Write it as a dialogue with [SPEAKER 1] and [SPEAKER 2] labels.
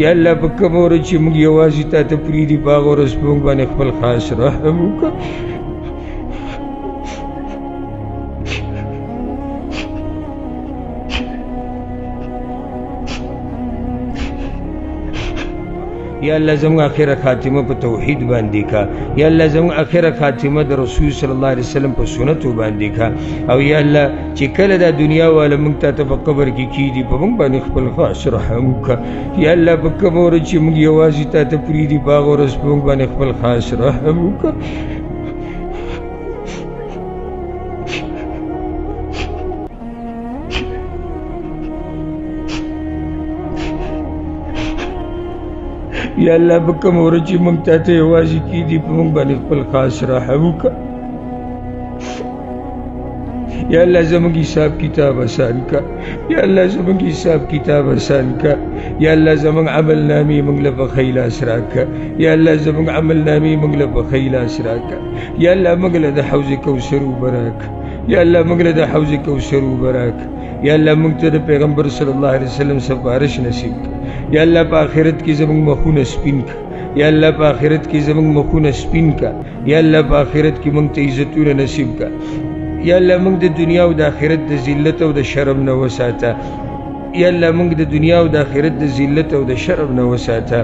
[SPEAKER 1] یا الله په کومه ورځ چې موږ یوازې تا ته پرېږدي په هغه ورځ په موږ باندې خپل خاص رحم وکړه. یا الله زموږ آخره خاتمه په توحید باندې کا. یا الله زموږ آخره خاتمه د رسول صلی الله علیه وسلم په سنتو باندې کا. او یا الله چې کله دا دنیا والا موږ ته په قبر کې کیږي په موږ باندې خپل خاص رحم وکړه. یا الله په کومه ورځ چې موږ یوازې تا ته پرېږدي په هغه ورځ په موږ باندې خپل خاص رحم وکړه. یا الله په کومه ورځ چې موږ تا ته یوازې کیږي په موږ باندې خپل خاص رحم وکړه. یا الله زموږ حساب کتاب آسان کا. یا الله زموږ حساب کتاب آسان کا. یا الله زموږ عمل نامې موږ له په ښه لاس راکړه. یا الله زموږ عمل نامې موږ له په ښه لاس راکړه. یا الله موږ له د حوض کوثر اوبه راکړه. یا الله موږ له د حوض کوثر اوبه راکړه. یا الله موږ ته د پیغمبر صلی الله علیه وسلم سفارش نصیب کړه. یا الله په آخرت کې زموږ مخونه سپین کړه. یا الله په آخرت کې زموږ مخونه سپین کړه. یا الله په آخرت کې موږ ته عزتونه نصیب کړه. یا الله موږ د دنیا او د آخرت د ذلت او د شرم نه وساته. یا الله موږ د دنیا او د آخرت د ذلت او د شرم نه وساته.